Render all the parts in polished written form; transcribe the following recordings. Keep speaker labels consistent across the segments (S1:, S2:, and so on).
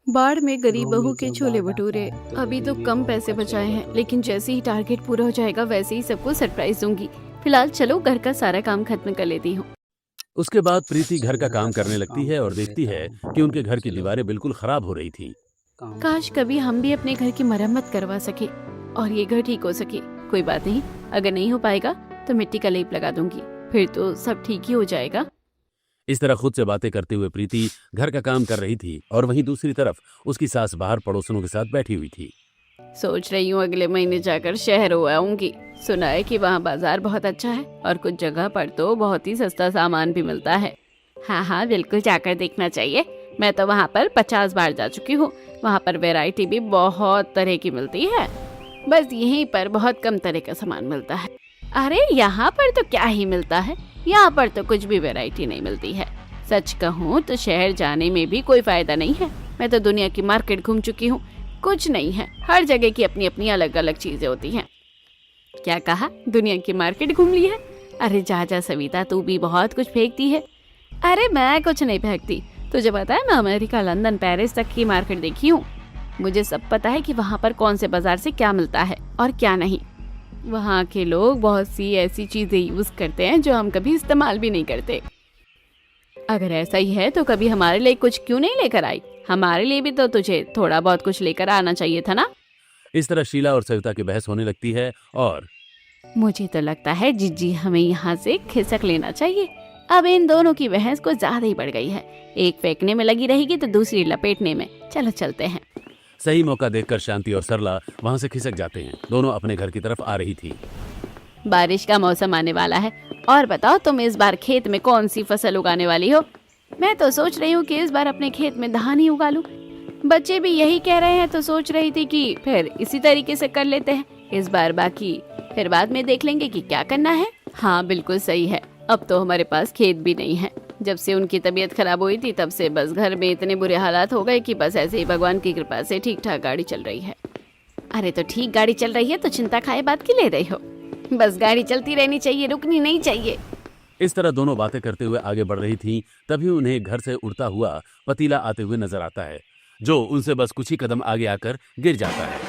S1: बाढ़ में गरीब
S2: गाँव
S1: बहू
S2: में
S1: के
S2: जब
S1: छोले
S2: बाढ़ आता
S1: भटूरे।
S2: है तो
S1: अभी तो
S2: गरीबी
S1: कम
S2: गाँव
S1: पैसे
S2: का
S1: बचाए
S2: चेहरा
S1: हैं,
S2: होता है।
S1: लेकिन जैसे ही टारगेट पूरा हो जाएगा वैसे ही सबको सरप्राइज दूंगी। फिलहाल चलो घर का सारा काम खत्म कर लेती हूँ।
S3: उसके बाद प्रीति घर का काम करने लगती है और देखती है कि उनके घर की दीवारें बिल्कुल खराब हो रही थी।
S1: काश कभी हम भी अपने घर की मरम्मत करवा सके और ये घर ठीक हो सके। कोई बात नहीं, अगर नहीं हो पाएगा तो मिट्टी का लेप लगा दूंगी, फिर तो सब ठीक ही हो जाएगा।
S3: इस तरह खुद से बातें करते हुए प्रीति घर का काम कर रही थी और वहीं दूसरी तरफ उसकी सास बाहर पड़ोसनों के साथ बैठी हुई थी।
S1: सोच रही हूँ अगले महीने जाकर शहर हो आऊंगी। सुना है कि वहाँ बाजार बहुत अच्छा है और कुछ जगह पर तो बहुत ही सस्ता सामान भी मिलता है। हाँ हाँ, बिल्कुल जाकर देखना चाहिए। मैं तो वहाँ पर 50 बार जा चुकी हूँ। वहाँ पर वैरायटी भी बहुत तरह की मिलती है, बस यहीं पर बहुत कम तरह का सामान मिलता है। अरे यहाँ पर तो क्या ही मिलता है, यहाँ पर तो कुछ भी वैरायटी नहीं मिलती है। सच कहूँ तो शहर जाने में भी कोई फायदा नहीं है। मैं तो दुनिया की मार्केट घूम चुकी हूँ, कुछ नहीं है। हर जगह की अपनी अपनी अलग अलग चीजें होती हैं। क्या कहा, दुनिया की मार्केट घूम ली है? अरे जा जा सविता, तू भी बहुत कुछ फेंकती है। अरे मैं कुछ नहीं फेंकती, तुझे पता है मैं अमेरिका, लंदन, पेरिस तक की मार्केट देखी हूँ। मुझे सब पता है कि वहाँ पर कौन से बाजार से क्या मिलता है और क्या नहीं। वहाँ के लोग बहुत सी ऐसी चीजें यूज करते हैं जो हम कभी इस्तेमाल भी नहीं करते। अगर ऐसा ही है तो कभी हमारे लिए कुछ क्यों नहीं लेकर आई? हमारे लिए भी तो तुझे थोड़ा बहुत कुछ लेकर आना चाहिए था ना।
S3: इस तरह शीला और सविता की बहस होने लगती है और
S1: मुझे तो लगता है जिज्जी हमें यहाँ से खिसक लेना चाहिए। अब इन दोनों की बहस को ज्यादा ही बढ़ गई है। एक फेंकने में लगी रहेगी तो दूसरी लपेटने में। चलो चलते हैं।
S3: सही मौका देखकर शांति और सरला वहां से खिसक जाते हैं। दोनों अपने घर की तरफ आ रही थी।
S1: बारिश का मौसम आने वाला है और बताओ तुम इस बार खेत में कौन सी फसल उगाने वाली हो? मैं तो सोच रही हूँ कि इस बार अपने खेत में धान ही उगा लूं। बच्चे भी यही कह रहे हैं तो सोच रही थी कि फिर इसी तरीके से कर लेते हैं इस बार। बाकी फिर बाद में देख लेंगे कि क्या करना है। हाँ बिल्कुल सही है। अब तो हमारे पास खेत भी नहीं है। जब से उनकी तबीयत खराब हुई थी तब से बस घर में इतने बुरे हालात हो गए कि बस ऐसे ही भगवान की कृपा से ठीक ठाक गाड़ी चल रही है। अरे तो ठीक गाड़ी चल रही है तो चिंता खाए बात की ले रही हो? बस गाड़ी चलती रहनी चाहिए, रुकनी नहीं चाहिए।
S3: इस तरह दोनों बातें करते हुए आगे बढ़ रही थीं। तभी उन्हें घर से उड़ता हुआ पतीला आते हुए नजर आता है, जो उनसे बस कुछ ही कदम आगे आकर गिर जाता है।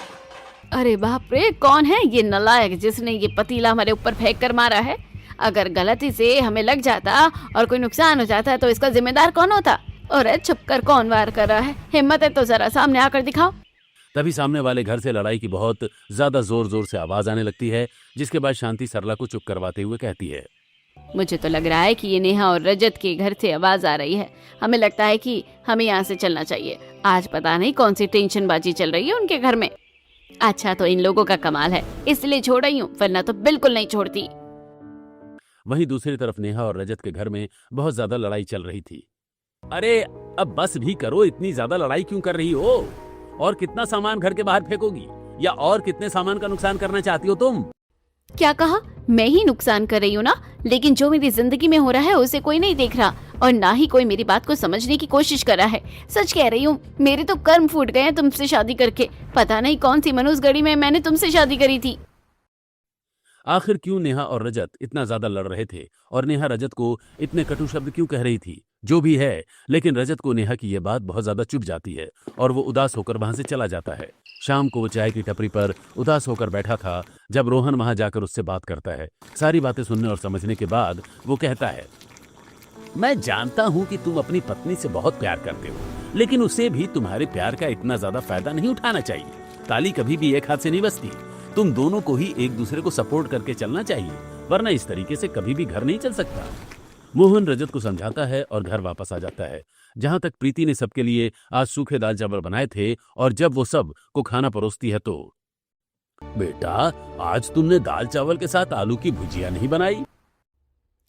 S1: अरे बाप रे, कौन है ये नालायक जिसने ये पतीला हमारे ऊपर फेंक कर मारा है? अगर गलती से हमें लग जाता और कोई नुकसान हो जाता तो इसका जिम्मेदार कौन होता? और छुपकर कौन वार कर रहा है? हिम्मत है तो जरा सामने आकर दिखाओ।
S3: तभी सामने वाले घर से लड़ाई की बहुत ज्यादा जोर जोर से आवाज आने लगती है, जिसके बाद शांति सरला को चुप करवाते हुए कहती है,
S1: मुझे तो लग रहा है कि ये नेहा और रजत के घर से आवाज आ रही है। हमें लगता है कि हमें यहाँ से चलना चाहिए। आज पता नहीं कौन सी टेंशनबाजी चल रही है उनके घर में। अच्छा तो इन लोगों का कमाल है, इसलिए छोड़ रही हूँ, वरना तो बिल्कुल नहीं छोड़ती।
S3: वहीं दूसरी तरफ नेहा और रजत के घर में बहुत ज्यादा लड़ाई चल रही थी। अरे अब बस भी करो, इतनी ज्यादा लड़ाई क्यों कर रही हो? और कितना सामान घर के बाहर फेंकोगी? या और कितने सामान का नुकसान करना चाहती हो तुम?
S1: क्या कहा? मैं ही नुकसान कर रही हूँ ना, लेकिन जो मेरी जिंदगी में हो रहा है उसे कोई नहीं देख रहा और ना ही कोई मेरी बात को समझने की कोशिश कर रहा है। सच कह रही हूँ, मेरे तो कर्म फूट गए हैं तुमसे शादी करके। पता नहीं कौन सी मनुष्य में मैंने तुमसे शादी करी थी।
S3: आखिर क्यों नेहा और रजत इतना ज्यादा लड़ रहे थे और नेहा रजत को इतने कटु शब्द क्यों कह रही थी? जो भी है, लेकिन रजत को नेहा की यह बात बहुत ज्यादा चुभ जाती है और वो उदास होकर वहां से चला जाता है। शाम को वो चाय की टपरी पर उदास होकर बैठा था जब रोहन वहां जाकर उससे बात करता है। सारी बातें सुनने और समझने के बाद वो कहता है, मैं जानता हूं कि तुम अपनी पत्नी से बहुत प्यार करते हो, लेकिन उसे भी तुम्हारे प्यार का इतना ज्यादा फायदा नहीं उठाना चाहिए। ताली कभी भी एक हाथ से नहीं बजती। तुम दोनों को ही एक दूसरे को सपोर्ट करके चलना चाहिए, वरना इस तरीके से कभी भी घर नहीं चल सकता। मोहन रजत को समझाता है और घर वापस आ जाता है, जहां तक प्रीति ने सबके लिए आज सूखे दाल चावल बनाए थे और जब वो सब को खाना परोसती है तो, बेटा आज तुमने दाल चावल के साथ आलू की भुजिया नहीं बनाई?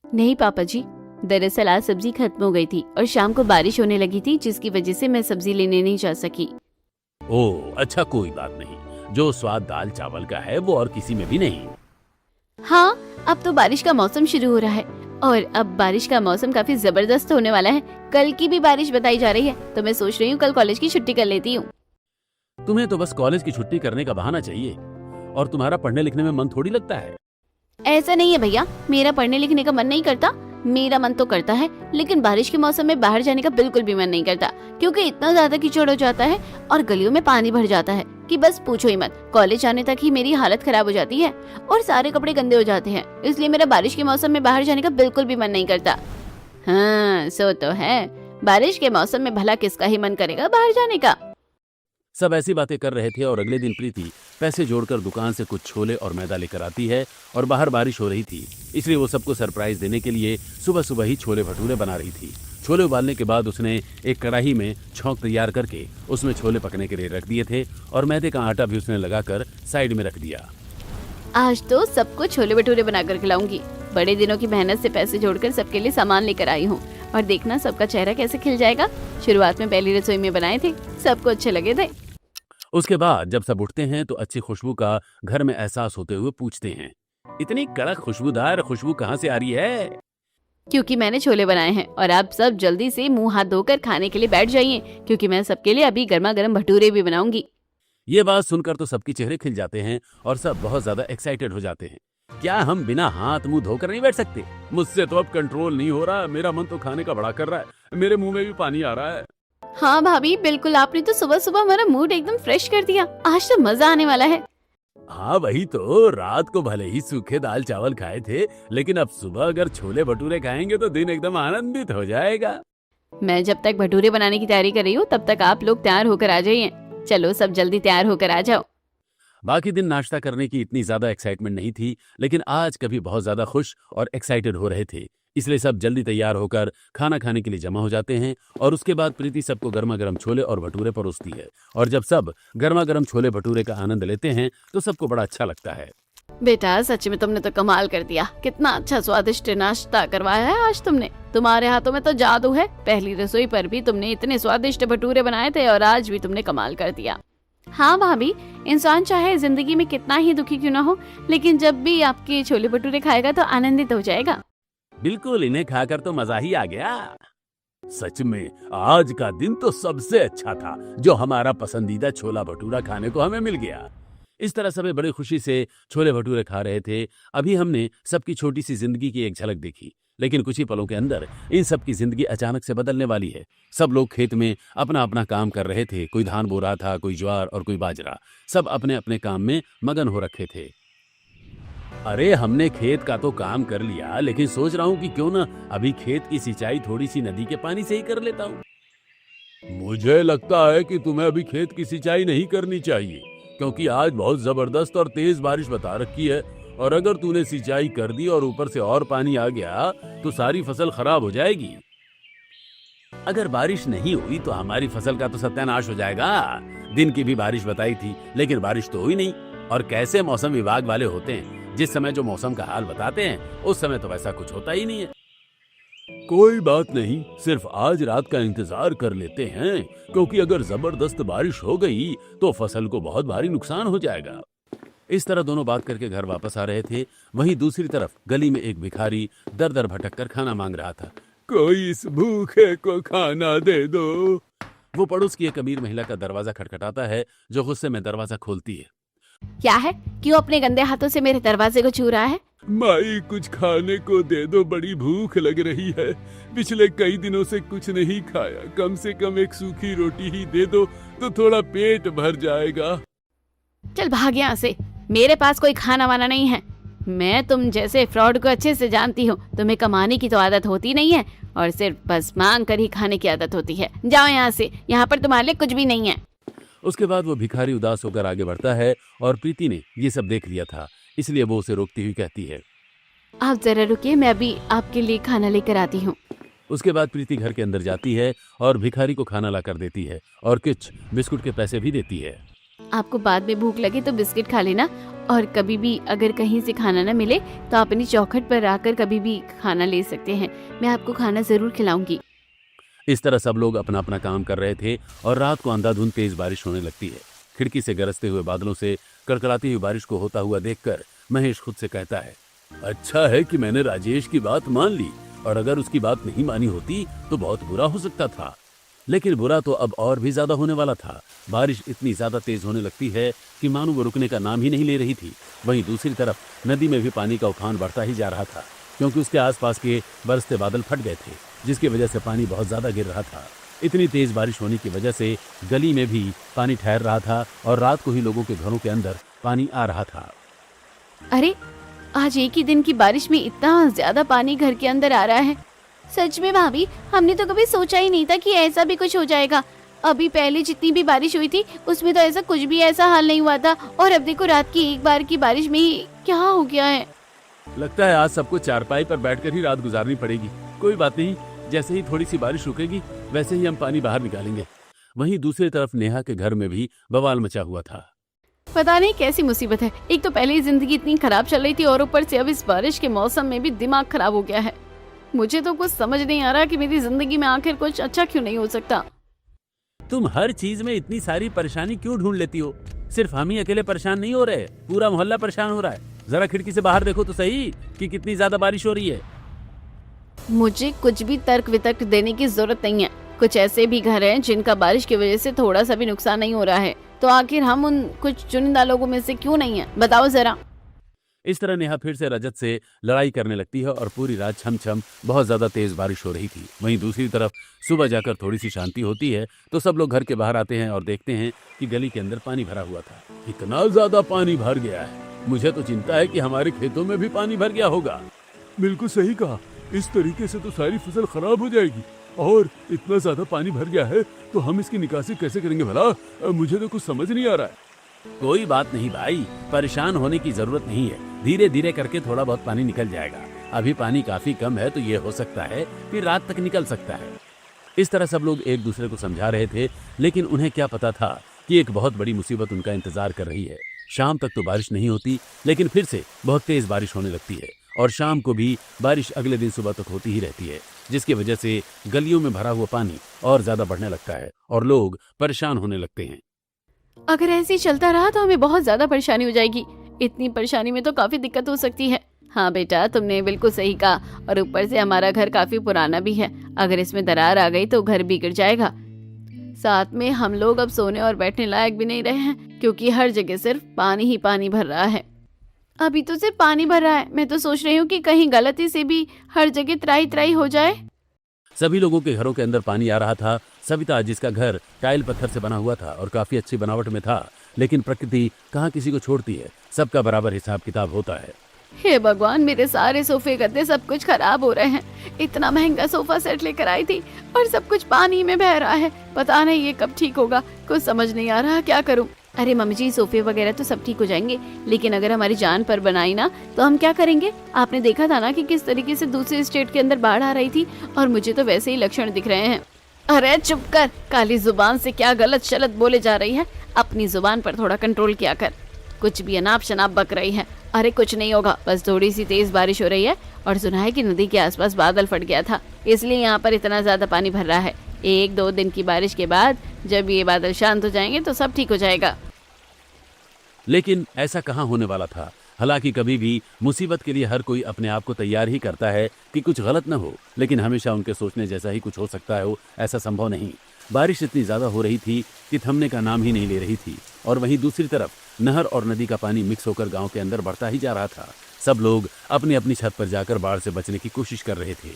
S1: नहीं पापा जी, दरअसल आज सब्जी खत्म हो गई थी और शाम को बारिश होने लगी थी, जिसकी वजह से मैं सब्जी लेने नहीं जा सकी।
S3: ओह अच्छा, कोई बात नहीं। जो स्वाद दाल चावल का है वो और किसी में भी नहीं।
S1: हाँ, अब तो बारिश का मौसम शुरू हो रहा है और अब बारिश का मौसम काफी जबरदस्त होने वाला है। कल की भी बारिश बताई जा रही है, तो मैं सोच रही हूँ कल कॉलेज की छुट्टी कर लेती हूँ।
S3: तुम्हें तो बस कॉलेज की छुट्टी करने का बहाना चाहिए और तुम्हारा पढ़ने लिखने में मन थोड़ी लगता है।
S1: ऐसा नहीं है भैया, मेरा पढ़ने लिखने का मन नहीं करता, मेरा मन तो करता है, लेकिन बारिश के मौसम में बाहर जाने का बिल्कुल भी मन नहीं करता, क्योंकि इतना ज्यादा कीचड़ हो जाता है और गलियों में पानी भर जाता है कि बस पूछो ही मत। कॉलेज जाने तक ही मेरी हालत खराब हो जाती है और सारे कपड़े गंदे हो जाते हैं, इसलिए मेरा बारिश के मौसम में बाहर जाने का बिल्कुल भी मन नहीं करता। हाँ, सो तो है, बारिश के मौसम में भला किसका ही मन करेगा बाहर जाने का।
S3: सब ऐसी बातें कर रहे थे और अगले दिन प्रीति पैसे जोड़कर दुकान से कुछ छोले और मैदा लेकर आती है और बाहर बारिश हो रही थी, इसलिए वो सबको सरप्राइज देने के लिए सुबह सुबह ही छोले भटूरे बना रही थी। छोले उबालने के बाद उसने एक कढ़ाई में छौंक तैयार करके उसमें छोले पकने के लिए रख दिए थे और मैदे का आटा भी उसने लगाकर साइड में रख दिया।
S1: आज तो सबको छोले भटूरे बनाकर खिलाऊंगी। बड़े दिनों की मेहनत से पैसे जोड़कर सबके लिए सामान लेकर आई हूँ और देखना सबका चेहरा कैसे खिल जाएगा। शुरुआत में पहली रसोई में बनाए थे, सबको अच्छे लगे थे।
S3: उसके बाद जब सब उठते हैं तो अच्छी खुशबू का घर में एहसास होते हुए पूछते हैं, इतनी कड़क खुशबूदार खुशबू कहाँ से आ रही है?
S1: क्योंकि मैंने छोले बनाए हैं और आप सब जल्दी से मुंह हाथ धोकर खाने के लिए बैठ जाइए, क्योंकि मैं सबके लिए अभी गर्मा गर्म भटूरे भी बनाऊंगी।
S3: ये बात सुनकर तो सबके चेहरे खिल जाते हैं और सब बहुत ज्यादा एक्साइटेड हो जाते हैं। क्या हम बिना हाथ मुंह धोकर नहीं बैठ सकते? मुझसे तो अब कंट्रोल नहीं हो रहा, मेरा मन तो खाने का बड़ा कर रहा है, मेरे मुंह में भी पानी आ रहा है।
S1: हाँ भाभी, बिल्कुल, आपने तो सुबह सुबह हमारा मूड एकदम फ्रेश कर दिया। आज तो मजा आने वाला है।
S3: हाँ वही तो, रात को भले ही सूखे दाल चावल खाए थे, लेकिन अब सुबह अगर छोले भटूरे खाएंगे तो दिन एकदम आनंदित हो जाएगा।
S1: मैं जब तक भटूरे बनाने की तैयारी कर रही हूँ तब तक आप लोग तैयार होकर आ जाइए। चलो सब जल्दी तैयार होकर आ जाओ।
S3: बाकी दिन नाश्ता करने की इतनी ज्यादा एक्साइटमेंट नहीं थी, लेकिन आज कभी बहुत ज्यादा खुश और एक्साइटेड हो रहे थे, इसलिए सब जल्दी तैयार होकर खाना खाने के लिए जमा हो जाते हैं। और उसके बाद प्रीति सबको गर्मा गर्म छोले और भटूरे परोसती है और जब सब गर्मा गर्म छोले भटूरे का आनंद लेते हैं तो सबको बड़ा अच्छा लगता है।
S1: बेटा, सच में तुमने तो कमाल कर दिया। कितना अच्छा स्वादिष्ट नाश्ता करवाया है आज तुमने। तुम्हारे हाथों में तो जादू है। पहली रसोई पर भी तुमने इतने स्वादिष्ट भटूरे बनाए थे और आज भी तुमने कमाल कर दिया। हाँ भाभी, इंसान चाहे जिंदगी में कितना ही दुखी क्यों ना हो, लेकिन जब भी आपके छोले भटूरे खाएगा तो आनंदित हो जाएगा।
S3: बिल्कुल, इन्हें खाकर तो मजा ही आ गया। सच में आज का दिन तो सबसे अच्छा था, जो हमारा पसंदीदा छोला भटूरा खाने को हमें मिल गया। इस तरह सभी बड़ी खुशी से छोले भटूरे खा रहे थे। अभी हमने सबकी छोटी सी जिंदगी की एक झलक देखी, लेकिन कुछ ही पलों के अंदर इन सब की जिंदगी अचानक से बदलने वाली है। सब लोग खेत में अपना अपना काम कर रहे थे। कोई धान बो रहा था, कोई ज्वार और कोई बाजरा। सब अपने अपने काम में मगन हो रखे थे। अरे हमने खेत का तो काम कर लिया, लेकिन सोच रहा हूँ कि क्यों ना अभी खेत की सिंचाई थोड़ी सी नदी के पानी से ही कर लेता हूँ। मुझे लगता है कि तुम्हें अभी खेत की सिंचाई नहीं करनी चाहिए, क्योंकि आज बहुत जबरदस्त और तेज बारिश बता रखी है, और अगर तूने सिंचाई कर दी और ऊपर से और पानी आ गया तो सारी फसल खराब हो जाएगी। अगर बारिश नहीं हुई तो हमारी फसल का तो सत्यानाश हो जाएगा। दिन की भी बारिश बताई थी, लेकिन बारिश तो हुई नहीं। और कैसे मौसम विभाग वाले होते हैं, जिस समय जो मौसम का हाल बताते हैं उस समय तो वैसा कुछ होता ही नहीं है। कोई बात नहीं, सिर्फ आज रात का इंतजार कर लेते हैं, क्योंकि अगर जबरदस्त बारिश हो गई तो फसल को बहुत भारी नुकसान हो जाएगा। इस तरह दोनों बात करके घर वापस आ रहे थे। वहीं दूसरी तरफ गली में एक भिखारी दर दर भटक कर खाना मांग रहा था। कोई इस भूखे को खाना दे दो। वो पड़ोस की एक अमीर महिला का दरवाजा खटखटाता है, जो गुस्से में दरवाजा खोलती है।
S1: क्या है? क्यों अपने गंदे हाथों से मेरे दरवाजे को छू रहा है?
S2: माई, कुछ खाने को दे दो, बड़ी भूख लग रही है। पिछले कई दिनों से कुछ नहीं खाया, कम से कम एक सूखी रोटी ही दे दो तो थोड़ा पेट भर जाएगा।
S1: चल भाग यहाँ से, मेरे पास कोई खाना वाना नहीं है। मैं तुम जैसे फ्रॉड को अच्छे से जानती हूँ। तुम्हें कमाने की तो आदत होती नहीं है और सिर्फ बस मांग कर ही खाने की आदत होती है। जाओ यहाँ से, यहाँ पर तुम्हारे लिए कुछ भी नहीं है।
S3: उसके बाद वो भिखारी उदास होकर आगे बढ़ता है और प्रीति ने ये सब देख लिया था, इसलिए वो उसे रोकती हुई कहती है,
S1: आप जरा रुकिए, मैं अभी आपके लिए खाना लेकर आती हूँ।
S3: उसके बाद प्रीति घर के अंदर जाती है और भिखारी को खाना ला कर देती है और कुछ बिस्कुट के पैसे भी देती है।
S1: आपको बाद में भूख लगे तो बिस्किट खा लेना, और कभी भी अगर कहीं से खाना न मिले तो आप अपनी चौखट पर आकर कभी भी खाना ले सकते हैं। मैं आपको खाना जरूर खिलाऊंगी।
S3: इस तरह सब लोग अपना अपना काम कर रहे थे और रात को अंधाधुंध तेज बारिश होने लगती है। खिड़की से गरजते हुए बादलों से कड़कड़ाती हुई बारिश को होता हुआ देखकर महेश खुद से कहता है, अच्छा है कि मैंने राजेश की बात मान ली, और अगर उसकी बात नहीं मानी होती तो बहुत बुरा हो सकता था। लेकिन बुरा तो अब और भी ज्यादा होने वाला था। बारिश इतनी ज्यादा तेज होने लगती है कि मानो वो रुकने का नाम ही नहीं ले रही थी। वहीं दूसरी तरफ नदी में भी पानी का उफान बढ़ता ही जा रहा था। क्योंकि उसके आसपास के बरसते बादल फट गए थे, जिसकी वजह से पानी बहुत ज्यादा गिर रहा था। इतनी तेज बारिश होने की वजह से गली में भी पानी ठहर रहा था और रात को ही लोगों के घरों के अंदर पानी आ रहा था।
S1: अरे आज एक ही दिन की बारिश में इतना ज्यादा पानी घर के अंदर आ रहा है। सच में भाभी, हमने तो कभी सोचा ही नहीं था कि ऐसा भी कुछ हो जाएगा। अभी पहले जितनी भी बारिश हुई थी उसमें तो ऐसा कुछ भी ऐसा हाल नहीं हुआ था, और अब देखो रात की एक बार की बारिश में ही क्या हो गया है।
S3: लगता है आज सबको चारपाई पर बैठकर ही रात गुजारनी पड़ेगी। कोई बात नहीं, जैसे ही थोड़ी सी बारिश रुकेगी वैसे ही हम पानी बाहर निकालेंगे। वहीं दूसरी तरफ नेहा के घर में भी बवाल मचा हुआ था।
S1: पता नहीं कैसी मुसीबत है, एक तो पहले ही जिंदगी इतनी खराब चल रही थी और ऊपर से अब इस बारिश के मौसम में भी दिमाग खराब हो गया है। मुझे तो कुछ समझ नहीं आ रहा कि मेरी जिंदगी में आखिर कुछ अच्छा क्यों नहीं हो सकता।
S3: तुम हर चीज में इतनी सारी परेशानी क्यों ढूंढ लेती हो? सिर्फ हम ही अकेले परेशान नहीं हो रहे, पूरा मोहल्ला परेशान हो रहा है। जरा खिड़की से बाहर देखो तो सही कि कितनी ज्यादा बारिश हो रही है।
S1: मुझे कुछ भी तर्क वितर्क देने की जरूरत नहीं है। कुछ ऐसे भी घर हैं जिनका बारिश की वजह से थोड़ा सा भी नुकसान नहीं हो रहा है, तो आखिर हम उन कुछ चुनिंदा लोगों में से क्यों नहीं है, बताओ जरा।
S3: इस तरह नेहा फिर से रजत से लड़ाई करने लगती है और पूरी रात छम बहुत ज्यादा तेज बारिश हो रही थी। वहीं दूसरी तरफ सुबह जाकर थोड़ी सी शांति होती है तो सब लोग घर के बाहर आते हैं और देखते हैं कि गली के अंदर पानी भरा हुआ था। इतना ज्यादा पानी भर गया है, मुझे तो चिंता है कि हमारे खेतों में भी पानी भर गया होगा।
S2: बिल्कुल सही कहा, इस तरीके से तो सारी फसल खराब हो जाएगी। और इतना ज्यादा पानी भर गया है तो हम इसकी निकासी कैसे करेंगे भला? मुझे तो कुछ समझ नहीं आ रहा है।
S3: कोई बात नहीं भाई, परेशान होने की जरूरत नहीं है। धीरे धीरे करके थोड़ा बहुत पानी निकल जाएगा। अभी पानी काफी कम है तो ये हो सकता है कि रात तक निकल सकता है। इस तरह सब लोग एक दूसरे को समझा रहे थे, लेकिन उन्हें क्या पता था कि एक बहुत बड़ी मुसीबत उनका इंतजार कर रही है। शाम तक तो बारिश नहीं होती, लेकिन फिर से बहुत तेज बारिश होने लगती है और शाम को भी बारिश अगले दिन सुबह तक होती ही रहती है, जिसकी वजह से गलियों में भरा हुआ पानी और ज्यादा बढ़ने लगता है और लोग परेशान होने लगते हैं।
S1: अगर ऐसे ही चलता रहा तो हमें बहुत ज्यादा परेशानी हो जाएगी। इतनी परेशानी में तो काफी दिक्कत हो सकती है। हाँ बेटा, तुमने बिल्कुल सही कहा, और ऊपर से हमारा घर काफी पुराना भी है। अगर इसमें दरार आ गई तो घर बिगड़ जाएगा। साथ में हम लोग अब सोने और बैठने लायक भी नहीं रहे हैं, क्योंकि हर जगह सिर्फ पानी ही पानी भर रहा है। अभी तो सिर्फ पानी भर रहा है, मैं तो सोच रही हूँ कि कहीं गलती से भी हर जगह त्राई त्राई हो जाए।
S3: सभी लोगों के घरों के अंदर पानी आ रहा था। सविता, जिसका घर टाइल पत्थर से बना हुआ था और काफी अच्छी बनावट में था, लेकिन प्रकृति कहाँ किसी को छोड़ती है, सबका बराबर हिसाब किताब होता है।
S1: हे भगवान, मेरे सारे सोफे गद्दे सब कुछ खराब हो रहे हैं। इतना महंगा सोफा सेट लेकर आई थी और सब कुछ पानी में बह रहा है। पता नहीं ये कब ठीक होगा, कुछ समझ नहीं आ रहा क्या करूं। अरे मम्मी जी, सोफे वगैरह तो सब ठीक हो जाएंगे, लेकिन अगर हमारी जान पर बनाई ना तो हम क्या करेंगे? आपने देखा था ना कि किस तरीके से दूसरे स्टेट के अंदर बाढ़ आ रही थी, और मुझे तो वैसे ही लक्षण दिख रहे हैं। अरे चुप कर, काली जुबान से क्या गलत शलत बोले जा रही है। अपनी जुबान पर थोड़ा कंट्रोल किया कर, कुछ भी अनाप शनाप बक रही है। अरे कुछ नहीं होगा, बस थोड़ी सी तेज बारिश हो रही है, और सुना है कि नदी के आसपास बादल फट गया था, इसलिए यहाँ पर इतना ज्यादा पानी भर रहा है। 1-2 दिन की बारिश के बाद जब ये बादल शांत हो जाएंगे तो सब ठीक हो जाएगा।
S3: लेकिन ऐसा कहाँ होने वाला था। हालांकि कभी भी मुसीबत के लिए हर कोई अपने आप को तैयार ही करता है कि कुछ गलत न हो, लेकिन हमेशा उनके सोचने जैसा ही कुछ हो सकता हो, ऐसा संभव नहीं। बारिश इतनी ज्यादा हो रही थी कि थमने का नाम ही नहीं ले रही थी, और वहीं दूसरी तरफ नहर और नदी का पानी मिक्स होकर गांव के अंदर बढ़ता ही जा रहा था। सब लोग अपनी अपनी छत पर जाकर बाढ़ से बचने की कोशिश कर रहे थे।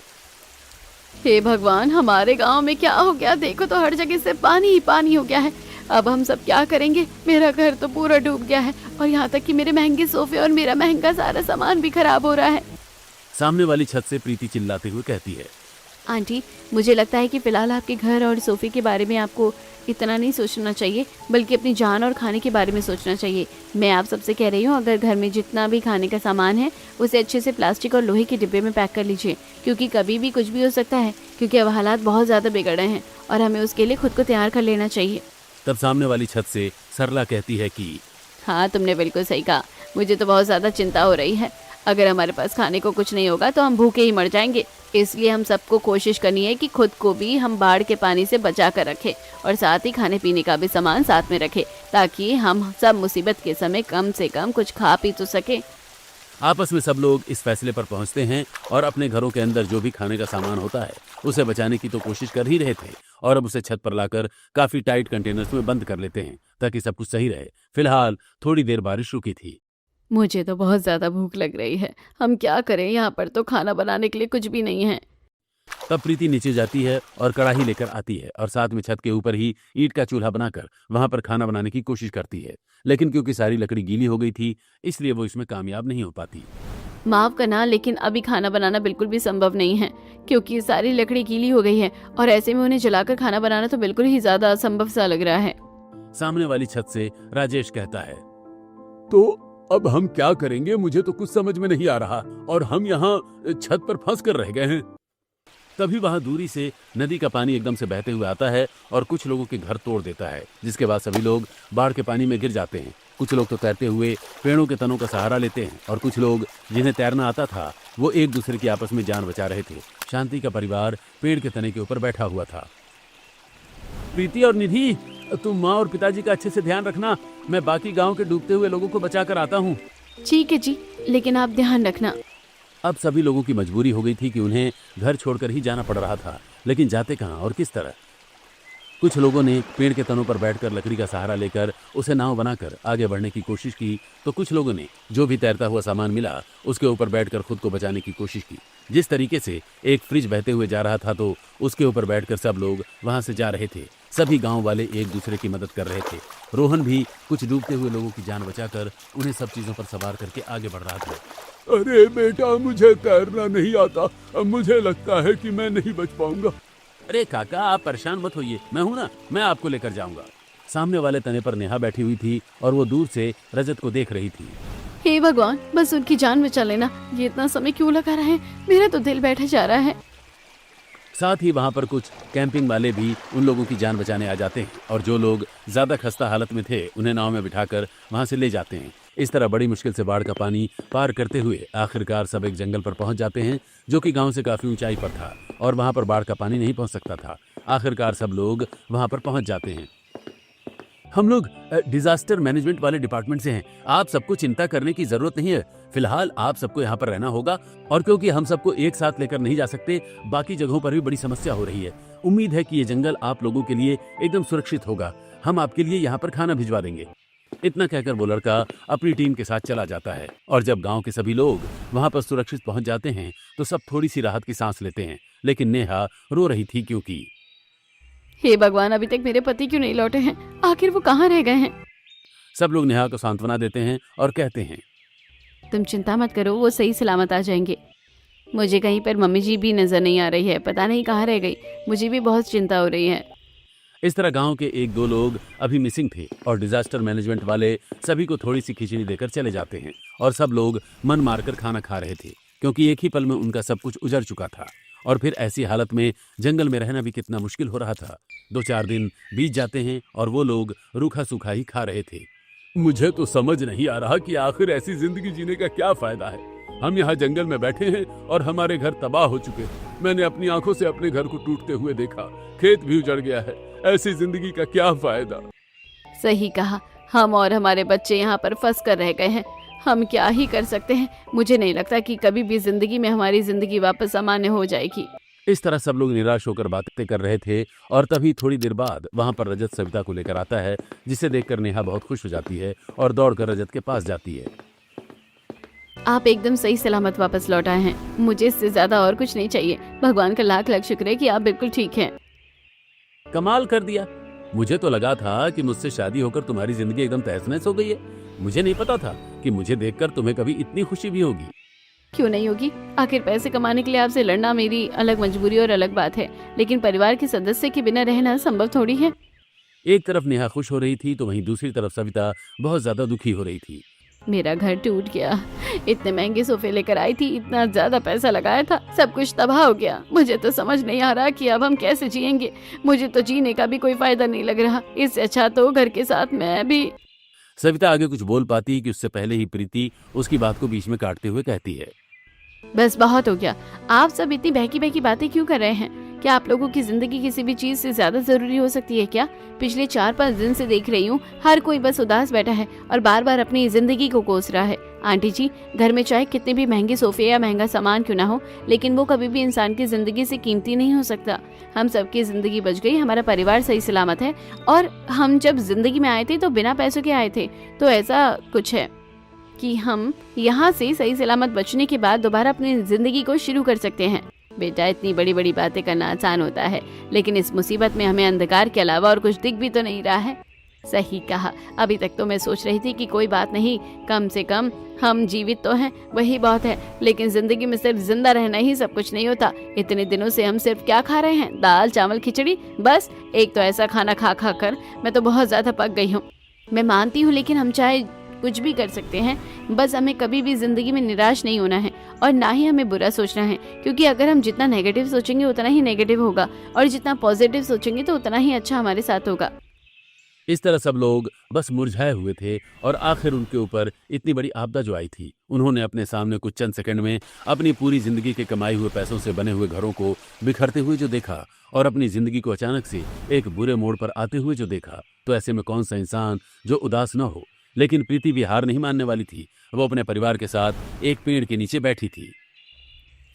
S1: हे भगवान, हमारे गांव में क्या हो गया? देखो तो हर जगह से पानी ही पानी हो गया है। अब हम सब क्या करेंगे? मेरा घर तो पूरा डूब गया है, और यहाँ तक कि मेरे महंगे सोफे और मेरा महंगा सारा सामान भी खराब हो रहा है।
S3: सामने वाली छत से प्रीति चिल्लाते हुए कहती है,
S1: आंटी, मुझे लगता है कि फिलहाल आपके घर और सोफे के बारे में आपको इतना नहीं सोचना चाहिए, बल्कि अपनी जान और खाने के बारे में सोचना चाहिए। मैं आप सबसे कह रही हूँ, अगर घर में जितना भी खाने का सामान है उसे अच्छे से प्लास्टिक और लोहे के डिब्बे में पैक कर लीजिए, क्योंकि कभी भी कुछ भी हो सकता है, क्योंकि अब हालात बहुत ज़्यादा बिगड़ रहे हैं और हमें उसके लिए खुद को तैयार कर लेना चाहिए।
S3: तब सामने वाली छत से सरला कहती है कि
S1: हाँ, तुमने बिल्कुल सही कहा, मुझे तो बहुत ज़्यादा चिंता हो रही है। अगर हमारे पास खाने को कुछ नहीं होगा तो हम भूखे ही मर जाएंगे। इसलिए हम सबको कोशिश करनी है कि खुद को भी हम बाढ़ के पानी से बचा कर रखें, और साथ ही खाने पीने का भी सामान साथ में रखें, ताकि हम सब मुसीबत के समय कम से कम कुछ खा पी तो सके।
S3: आपस में सब लोग इस फैसले पर पहुंचते हैं और अपने घरों के अंदर जो भी खाने का सामान होता है उसे बचाने की तो कोशिश कर ही रहे थे, और अब उसे छत पर लाकर काफी टाइट कंटेनर्स में बंद कर लेते हैं ताकि सब कुछ सही रहे। फिलहाल थोड़ी देर बारिश रुकी थी।
S1: मुझे तो बहुत ज्यादा भूख लग रही है। हम क्या करें, यहाँ पर तो खाना बनाने के लिए कुछ भी नहीं है।
S3: तब प्रीति नीचे जाती है और कढ़ाई लेकर आती है और साथ में छत के ऊपर ही ईंट का चूल्हा बनाकर वहां पर खाना बनाने की कोशिश करती है। लेकिन क्योंकि सारी लकड़ी गीली हो गई थी, इसलिए वो इसमें कामयाब नहीं हो पाती।
S1: माफ करना, लेकिन अभी खाना बनाना बिल्कुल भी संभव नहीं है, क्योंकि सारी लकड़ी गीली हो गई है और ऐसे में उन्हें जलाकर खाना बनाना तो बिल्कुल ही ज्यादा असंभव सा लग रहा है।
S3: सामने वाली छत से राजेश कहता है,
S2: तो अब हम क्या करेंगे? मुझे तो कुछ समझ में नहीं आ रहा और हम यहाँ छत पर फंस कर रह गए हैं।
S3: तभी वहां दूरी से नदी का पानी एकदम से बहते हुए आता है और कुछ लोगों के घर तोड़ देता है, जिसके बाद सभी लोग बाढ़ के पानी में गिर जाते हैं। कुछ लोग तो तैरते हुए पेड़ों के तनों का सहारा लेते हैं और कुछ लोग जिन्हें तैरना आता था वो एक दूसरे की आपस में जान बचा रहे थे। शांति का परिवार पेड़ के तने के ऊपर बैठा हुआ था। प्रीति और निधि, तुम माँ और पिताजी का अच्छे से ध्यान रखना। मैं बाकी गांव के डूबते हुए लोगों को बचा कर आता हूँ।
S1: ठीक है जी, लेकिन आप ध्यान रखना।
S3: अब सभी लोगों की मजबूरी हो गई थी कि उन्हें घर छोड़कर ही जाना पड़ रहा था, लेकिन जाते कहाँ और किस तरह। कुछ लोगों ने पेड़ के तनों पर बैठकर लकड़ी का सहारा लेकर उसे नाव बनाकर आगे बढ़ने की कोशिश की, तो कुछ लोगों ने जो भी तैरता हुआ सामान मिला उसके ऊपर बैठकर खुद को बचाने की कोशिश की। जिस तरीके से एक फ्रिज बहते हुए जा रहा था तो उसके ऊपर बैठकर सब लोग वहां से जा रहे थे। सभी गांव वाले एक दूसरे की मदद कर रहे थे। रोहन भी कुछ डूबते हुए लोगों की जान बचाकर उन्हें सब चीजों पर सवार करके आगे बढ़ रहा था।
S2: अरे बेटा, मुझे तैरना नहीं आता। अब मुझे लगता है कि मैं नहीं बच पाऊंगा।
S3: अरे काका, आप परेशान मत होइए, मैं हूं ना, मैं आपको लेकर जाऊंगा। सामने वाले तने पर नेहा बैठी हुई थी और वो दूर से रजत को देख रही थी।
S1: हे भगवान, बस उनकी जान बचा लेना। ये इतना समय क्यों लगा रहा है? मेरा तो दिल बैठे जा रहा है।
S3: साथ ही वहां पर कुछ कैंपिंग वाले भी उन लोगों की जान बचाने आ जाते हैं और जो लोग ज्यादा खस्ता हालत में थे उन्हें नाव में बिठाकर वहां से ले जाते हैं। इस तरह बड़ी मुश्किल से बाढ़ का पानी पार करते हुए आखिरकार सब एक जंगल पर पहुंच जाते हैं, जो कि गांव से काफी ऊंचाई पर था और वहां पर बाढ़ का पानी नहीं पहुंच सकता था। आखिरकार सब लोग वहां पर पहुंच जाते हैं। हम लोग डिजास्टर मैनेजमेंट वाले डिपार्टमेंट से हैं। आप सबको चिंता करने की जरूरत नहीं है। फिलहाल आप सबको यहाँ पर रहना होगा और क्योंकि हम सबको एक साथ लेकर नहीं जा सकते, बाकी जगहों पर भी बड़ी समस्या हो रही है। उम्मीद है कि ये जंगल आप लोगों के लिए एकदम सुरक्षित होगा। हम आपके लिए यहाँ पर खाना भिजवा देंगे। इतना कहकर वो लड़का अपनी टीम के साथ चला जाता है और जब गांव के सभी लोग वहां पर सुरक्षित पहुंच जाते हैं तो सब थोड़ी सी राहत की सांस लेते हैं। लेकिन नेहा रो रही थी क्योंकि
S1: हे भगवान, अभी तक मेरे पति क्यों नहीं लौटे हैं? आखिर वो कहाँ रह गए हैं?
S3: सब लोग नेहा को सांत्वना देते हैं और कहते हैं,
S1: तुम चिंता मत करो, वो सही सलामत आ जाएंगे। मुझे कहीं पर मम्मी जी भी नजर नहीं आ रही है, पता नहीं कहाँ रह गई। मुझे भी बहुत चिंता हो रही है।
S3: इस तरह गांव के एक दो लोग अभी मिसिंग थे और डिजास्टर मैनेजमेंट वाले सभी को थोड़ी सी खिचड़ी देकर चले जाते हैं और सब लोग मन मारकर खाना खा रहे थे, क्योंकि एक ही पल में उनका सब कुछ उजड़ चुका था। और फिर ऐसी हालत में जंगल में रहना भी कितना मुश्किल हो रहा था। 2-4 दिन बीत जाते हैं और वो लोग रूखा सूखा ही खा रहे थे।
S2: मुझे तो समझ नहीं आ रहा कि आखिर ऐसी जिंदगी जीने का क्या फायदा है। हम यहाँ जंगल में बैठे हैं और हमारे घर तबाह हो चुके। मैंने अपनी आंखों से अपने घर को टूटते हुए देखा, खेत भी उजड़ गया है। ऐसी जिंदगी का क्या फायदा।
S1: सही कहा, हम और हमारे बच्चे यहाँ पर फंस कर रह गए हैं। हम क्या ही कर सकते हैं? मुझे नहीं लगता कि कभी भी जिंदगी में हमारी जिंदगी वापस सामान्य हो जाएगी।
S3: इस तरह सब लोग निराश होकर बातें कर रहे थे और तभी थोड़ी देर बाद वहां पर रजत सविता को लेकर आता है, जिसे देखकर नेहा बहुत खुश हो जाती है और दौड़कर रजत के पास जाती है।
S1: आप एकदम सही सलामत वापस लौट आए हैं। मुझे इससे ज्यादा और कुछ नहीं चाहिए। भगवान का लाख लाख शुक्र है कि आप बिल्कुल ठीक हैं।
S3: कमाल कर दिया। मुझे तो लगा था कि मुझसे शादी होकर तुम्हारी जिंदगी एकदम तहस नहस हो गई है। मुझे नहीं पता था कि मुझे देखकर तुम्हें कभी इतनी खुशी भी होगी।
S1: क्यों नहीं होगी? आखिर पैसे कमाने के लिए आपसे लड़ना मेरी अलग मजबूरी और अलग बात है, लेकिन परिवार के सदस्य के बिना रहना संभव थोड़ी है।
S3: एक तरफ नेहा खुश हो रही थी तो वहीं दूसरी तरफ सविता बहुत ज्यादा दुखी हो रही थी।
S1: मेरा घर टूट गया। इतने महंगे सोफे लेकर आई थी, इतना ज्यादा पैसा लगाया था, सब कुछ तबाह हो गया। मुझे तो समझ नहीं आ रहा कि अब हम कैसे जिएंगे। मुझे तो जीने का भी कोई फायदा नहीं लग रहा। इससे अच्छा तो घर के साथ मैं भी।
S3: सविता आगे कुछ बोल पाती कि उससे पहले ही प्रीति उसकी बात को बीच में काटते हुए कहती है,
S1: बस बहुत हो गया। आप सब इतनी बहकी बहकी बातें क्यों कर रहे हैं? क्या आप लोगों की जिंदगी किसी भी चीज से ज्यादा जरूरी हो सकती है क्या? पिछले 4-5 दिन से देख रही हूँ, हर कोई बस उदास बैठा है और बार बार अपनी जिंदगी को कोस रहा है। आंटी जी, घर में चाहे कितने भी महंगे सोफे या महंगा सामान क्यों ना हो, लेकिन वो कभी भी इंसान की जिंदगी से कीमती नहीं हो सकता। हम सबकी जिंदगी बच गई, हमारा परिवार सही सलामत है और हम जब जिंदगी में आए थे तो बिना पैसों के आए थे, तो ऐसा कुछ है। कि हम यहाँ से सही सलामत बचने के बाद दोबारा अपनी जिंदगी को शुरू कर सकते हैं। बेटा, इतनी बड़ी बड़ी बातें करना आसान होता है, लेकिन इस मुसीबत में हमें अंधकार के अलावा और कुछ दिख भी तो नहीं रहा है। सही कहा। अभी तक तो मैं सोच रही थी कि कोई बात नहीं, कम से कम हम जीवित तो हैं, वही बहुत है। लेकिन जिंदगी में सिर्फ जिंदा रहना ही सब कुछ नहीं होता। इतने दिनों से हम सिर्फ क्या खा रहे हैं? दाल चावल खिचड़ी, बस। एक तो ऐसा खाना खा खा कर मैं तो बहुत ज्यादा पक गई हूँ। मैं मानती हूँ, लेकिन हम चाहे कुछ भी कर सकते हैं, बस हमें कभी भी जिंदगी में निराश नहीं होना है और ना ही हमें बुरा सोचना है, क्योंकि अगर हम जितना नेगेटिव सोचेंगे उतना ही नेगेटिव होगा और जितना पॉजिटिव सोचेंगे तो उतना ही अच्छा हमारे साथ होगा।
S3: इस तरह सब लोग बस मुरझाए हुए थे और आखिर उनके ऊपर इतनी बड़ी आपदा जो आई थी, उन्होंने अपने सामने कुछ चंद सेकंड में अपनी पूरी जिंदगी के कमाए हुए पैसों से बने हुए घरों को बिखरते हुए जो देखा और अपनी जिंदगी को अचानक से एक बुरे मोड़ पर आते हुए जो देखा, तो ऐसे में कौन सा इंसान जो उदास न हो। लेकिन प्रीति भी हार नहीं मानने वाली थी। वो अपने परिवार के साथ एक पेड़ के नीचे बैठी थी।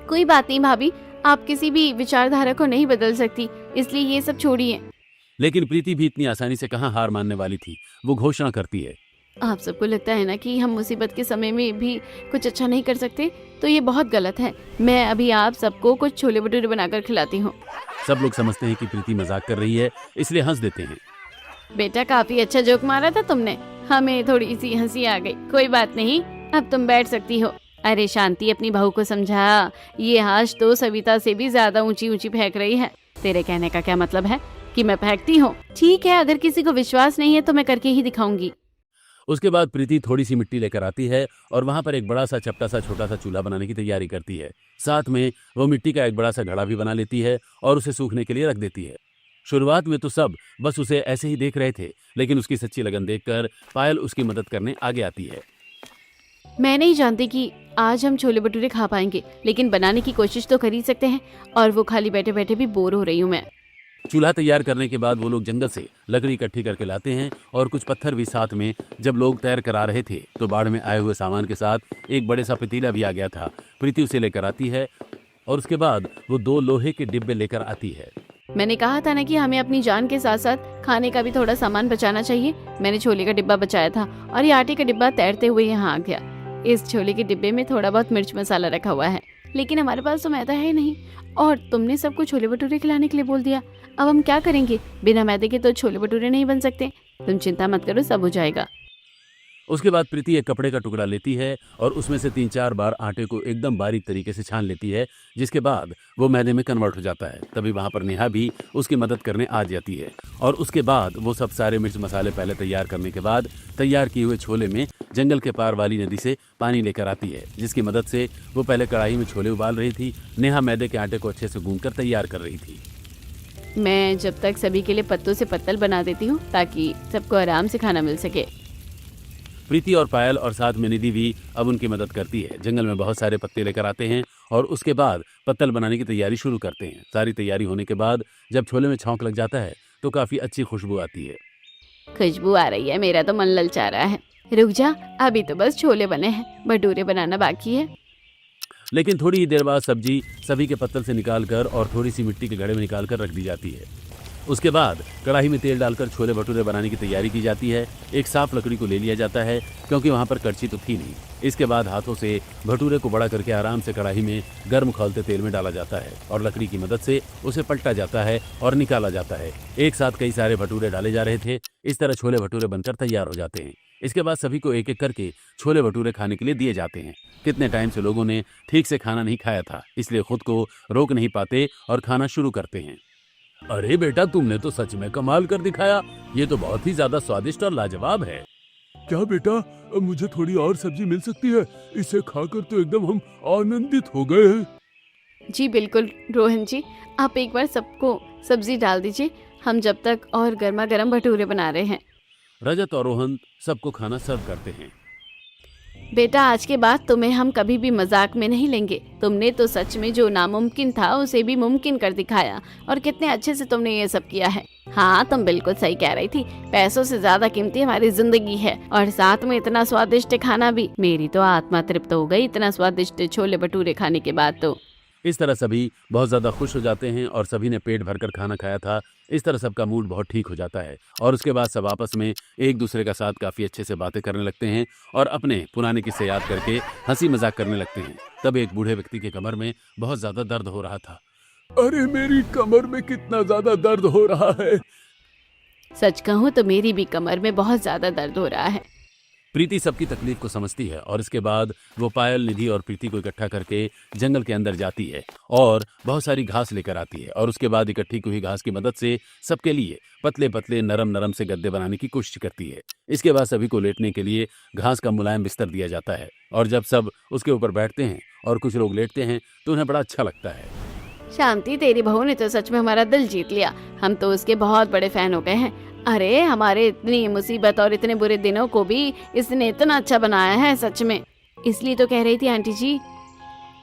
S1: कोई बात नहीं भाभी, आप किसी भी विचारधारा को नहीं बदल सकती, इसलिए ये सब छोड़िए।
S3: लेकिन प्रीति भी इतनी आसानी से कहाँ हार मानने वाली थी। वो घोषणा करती है,
S1: आप सबको लगता है ना कि हम मुसीबत के समय में भी कुछ अच्छा नहीं कर सकते, तो ये बहुत गलत है। मैं अभी आप सबको कुछ छोले भटूरे बनाकर खिलाती हूँ।
S3: सब लोग समझते हैं कि प्रीति मजाक कर रही है, इसलिए हंस देते हैं।
S1: बेटा, काफी अच्छा जोक मारा था तुमने, हमें थोड़ी सी हंसी आ गई। कोई बात नहीं, अब तुम बैठ सकती हो। अरे शांति, अपनी बहू को समझा, ये आज तो सविता से भी ज्यादा ऊंची ऊंची फेंक रही है। तेरे कहने का क्या मतलब है कि मैं फेंकती हूँ? ठीक है, अगर किसी को विश्वास नहीं है तो मैं करके ही दिखाऊंगी।
S3: उसके बाद प्रीति थोड़ी सी मिट्टी लेकर आती है और वहां पर एक बड़ा सा चपटा सा छोटा सा चूल्हा बनाने की तैयारी करती है। साथ में वो मिट्टी का एक बड़ा सा घड़ा भी बना लेती है और उसे सूखने के लिए रख देती है। शुरुआत में तो सब बस उसे ऐसे ही देख रहे थे, लेकिन उसकी सच्ची लगन देखकर पायल उसकी मदद करने आगे आती है।
S1: मैं नहीं जानती कि आज हम छोले भटूरे खा पाएंगे, लेकिन बनाने की कोशिश तो कर ही सकते हैं। और वो खाली बैठे बैठे भी बोर हो रही हूँ मैं।
S3: चूल्हा तैयार करने के बाद वो लोग जंगल से लकड़ी इकट्ठी करके लाते हैं और कुछ पत्थर भी साथ में। जब लोग तैर कर आ रहे थे तो बाढ़ में आए हुए सामान के साथ एक बड़े सा पतीला भी आ गया था। प्रीति उसे लेकर आती है और उसके बाद वो 2 लोहे के डिब्बे लेकर आती है।
S1: मैंने कहा था ना कि हमें अपनी जान के साथ साथ खाने का भी थोड़ा सामान बचाना चाहिए। मैंने छोले का डिब्बा बचाया था और ये आटे का डिब्बा तैरते हुए यहाँ आ गया। इस छोले के डिब्बे में थोड़ा बहुत मिर्च मसाला रखा हुआ है, लेकिन हमारे पास तो मैदा है नहीं। और तुमने सबको छोले भटूरे खिलाने के लिए बोल दिया। अब हम क्या करेंगे? बिना मैदे के तो छोले भटूरे नहीं बन सकते। तुम चिंता मत करो, सब हो जाएगा।
S3: उसके बाद प्रीति एक कपड़े का टुकड़ा लेती है और उसमें से 3-4 बार आटे को एकदम बारीक तरीके से छान लेती है, जिसके बाद वो मैदे में कन्वर्ट हो जाता है। तभी वहां पर नेहा भी उसकी मदद करने आ जाती है और उसके बाद वो सब सारे मिर्च मसाले पहले तैयार करने के बाद तैयार किए हुए छोले में जंगल के पार वाली नदी से पानी लेकर आती है, जिसकी मदद से वो पहले कढ़ाई में छोले उबाल रही थी। नेहा मैदे के आटे को अच्छे से गूंद कर तैयार कर रही थी।
S1: मैं जब तक सभी के लिए पत्तों से पत्तल बना देती हूँ ताकि सबको आराम से खाना मिल सके।
S3: प्रीति और पायल और साथ में निधि भी अब उनकी मदद करती है। जंगल में बहुत सारे पत्ते लेकर आते हैं और उसके बाद पत्तल बनाने की तैयारी शुरू करते हैं। सारी तैयारी होने के बाद जब छोले में छौंक लग जाता है तो काफी अच्छी खुशबू आती है।
S1: खुशबू आ रही है, मेरा तो मन ललचा रहा है। रुक जा, अभी तो बस छोले बने हैं, भटूरे बनाना बाकी है।
S3: लेकिन थोड़ी ही देर बाद सब्जी सभी के पत्तल से निकालकर और थोड़ी सी मिट्टी के घड़े में निकालकर रख दी जाती है। उसके बाद कढ़ाई में तेल डालकर छोले भटूरे बनाने की तैयारी की जाती है। एक साफ लकड़ी को ले लिया जाता है क्योंकि वहां पर कड़छी तो थी नहीं। इसके बाद हाथों से भटूरे को बड़ा करके आराम से कढ़ाई में गर्म खौलते तेल में डाला जाता है और लकड़ी की मदद से उसे पलटा जाता है और निकाला जाता है। एक साथ कई सारे भटूरे डाले जा रहे थे। इस तरह छोले भटूरे बनकर तैयार हो जाते हैं। इसके बाद सभी को एक एक करके छोले भटूरे खाने के लिए दिए जाते हैं। कितने टाइम से लोगों ने ठीक से खाना नहीं खाया था, इसलिए खुद को रोक नहीं पाते और खाना शुरू करते हैं।
S2: अरे बेटा, तुमने तो सच में कमाल कर दिखाया। ये तो बहुत ही ज्यादा स्वादिष्ट और लाजवाब है। क्या बेटा, मुझे थोड़ी और सब्जी मिल सकती है? इसे खाकर तो एकदम हम आनंदित हो गए हैं।
S1: जी बिल्कुल रोहन जी, आप एक बार सबको सब्जी डाल दीजिए, हम जब तक और गर्मा गर्म भटूरे बना रहे हैं।
S3: रजत और रोहन सबको खाना सर्व करते हैं।
S1: बेटा, आज के बाद तुम्हें हम कभी भी मजाक में नहीं लेंगे। तुमने तो सच में जो नामुमकिन था उसे भी मुमकिन कर दिखाया और कितने अच्छे से तुमने ये सब किया है। हाँ, तुम बिल्कुल सही कह रही थी। पैसों से ज्यादा कीमती हमारी जिंदगी है और साथ में इतना स्वादिष्ट खाना भी। मेरी तो आत्मा तृप्त हो गई इतना स्वादिष्ट छोले भटूरे खाने के बाद तो।
S3: इस तरह सभी बहुत ज़्यादा खुश हो जाते हैं और सभी ने पेट भरकर खाना खाया था। इस तरह सबका मूड बहुत ठीक हो जाता है और उसके बाद सब आपस में एक दूसरे का साथ काफ़ी अच्छे से बातें करने लगते हैं और अपने पुराने किस्से याद करके हंसी मजाक करने लगते हैं। तब एक बूढ़े व्यक्ति के कमर में बहुत ज़्यादा दर्द हो रहा था।
S2: अरे मेरी कमर में कितना ज्यादा दर्द हो रहा है।
S1: सच कहूँ तो मेरी भी कमर में बहुत ज्यादा दर्द हो रहा है।
S3: प्रीति सबकी तकलीफ को समझती है और इसके बाद वो पायल, निधि और प्रीति को इकट्ठा करके जंगल के अंदर जाती है और बहुत सारी घास लेकर आती है और उसके बाद इकट्ठी हुई घास की मदद से सबके लिए पतले पतले नरम नरम से गद्दे बनाने की कोशिश करती है। इसके बाद सभी को लेटने के लिए घास का मुलायम बिस्तर दिया जाता है और जब सब उसके ऊपर बैठते हैं और कुछ लोग लेटते हैं तो उन्हें बड़ा अच्छा लगता है।
S1: शांति, तेरी बहू ने तो सच में हमारा दिल जीत लिया। हम तो उसके बहुत बड़े फैन हो गए हैं। अरे हमारे इतनी मुसीबत और इतने बुरे दिनों को भी इसने इतना अच्छा बनाया है, सच में। इसलिए तो कह रही थी आंटी जी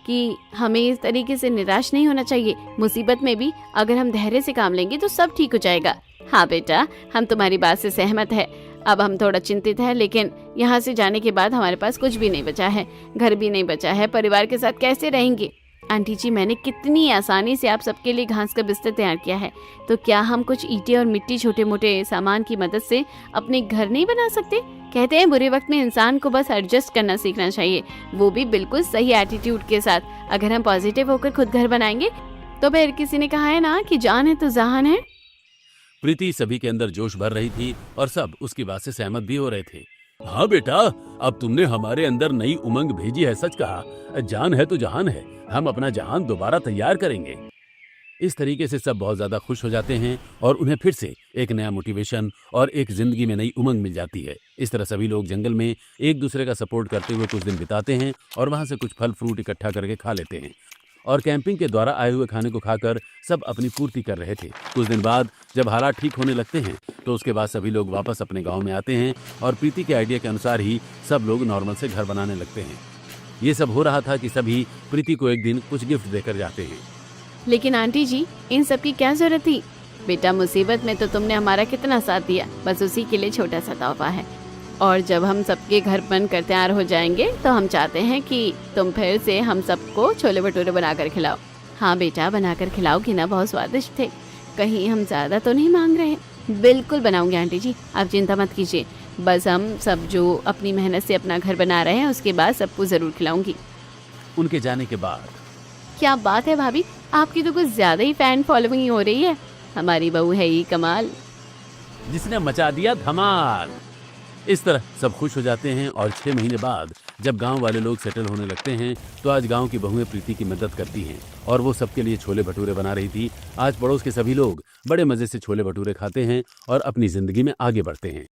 S1: कि हमें इस तरीके से निराश नहीं होना चाहिए। मुसीबत में भी अगर हम धैर्य से काम लेंगे तो सब ठीक हो जाएगा। हाँ बेटा, हम तुम्हारी बात से सहमत है। अब हम थोड़ा चिंतित हैं, लेकिन यहाँ से जाने के बाद हमारे पास कुछ भी नहीं बचा है, घर भी नहीं बचा है। परिवार के साथ कैसे रहेंगे? आंटी जी, मैंने कितनी आसानी से आप सबके लिए घास का बिस्तर तैयार किया है, तो क्या हम कुछ ईंटें और मिट्टी, छोटे मोटे सामान की मदद से अपने घर नहीं बना सकते? कहते हैं बुरे वक्त में इंसान को बस एडजस्ट करना सीखना चाहिए, वो भी बिल्कुल सही एटीट्यूड के साथ। अगर हम पॉजिटिव होकर खुद घर बनाएंगे तो फिर किसी ने कहा है ना कि जान है तो जहान है।
S3: प्रीति सभी के अंदर जोश भर रही थी और सब उसकी बात से सहमत भी हो रहे थे। हाँ बेटा, अब तुमने हमारे अंदर नई उमंग भेजी है। सच कहा, जान है तो जहान है। हम अपना जहान दोबारा तैयार करेंगे। इस तरीके से सब बहुत ज्यादा खुश हो जाते हैं और उन्हें फिर से एक नया मोटिवेशन और एक जिंदगी में नई उमंग मिल जाती है। इस तरह सभी लोग जंगल में एक दूसरे का सपोर्ट करते हुए कुछ दिन बिताते हैं और वहां से कुछ फल फ्रूट इकट्ठा करके खा लेते हैं और कैंपिंग के द्वारा आए हुए खाने को खाकर सब अपनी पूर्ति कर रहे थे। कुछ दिन बाद जब हालात ठीक होने लगते हैं तो उसके बाद सभी लोग वापस अपने गांव में आते हैं और प्रीति के आइडिया के अनुसार ही सब लोग नॉर्मल से घर बनाने लगते हैं। ये सब हो रहा था कि सभी प्रीति को एक दिन कुछ गिफ्ट देकर जाते हैं।
S1: लेकिन आंटी जी, इन सब की क्या जरूरत थी? बेटा, मुसीबत में तो तुमने हमारा कितना साथ दिया, बस उसी के लिए छोटा सा तोहफा है। और जब हम सबके घर बनकर तैयार हो जाएंगे तो हम चाहते हैं कि तुम फिर से हम सबको छोले भटूरे बनाकर खिलाओ। हाँ बेटा, बनाकर खिलाओगी ना? बहुत स्वादिष्ट थे। कहीं हम ज्यादा तो नहीं मांग रहे? बिल्कुल बनाऊंगी आंटी जी, आप चिंता मत कीजिए। बस हम सब जो अपनी मेहनत से अपना घर बना रहे हैं उसके बाद सबको जरूर खिलाऊंगी।
S3: उनके जाने के बाद
S1: क्या बात है भाभी, आपकी तो कुछ ज्यादा ही फैन फॉलोइंग हो रही है। हमारी बहू है ही कमाल,
S3: जिसने मचा दिया धमाल। इस तरह सब खुश हो जाते हैं और 6 महीने बाद जब गांव वाले लोग सेटल होने लगते हैं तो आज गांव की बहुएं प्रीति की मदद करती हैं और वो सबके लिए छोले भटूरे बना रही थी। आज पड़ोस के सभी लोग बड़े मजे से छोले भटूरे खाते हैं और अपनी जिंदगी में आगे बढ़ते हैं।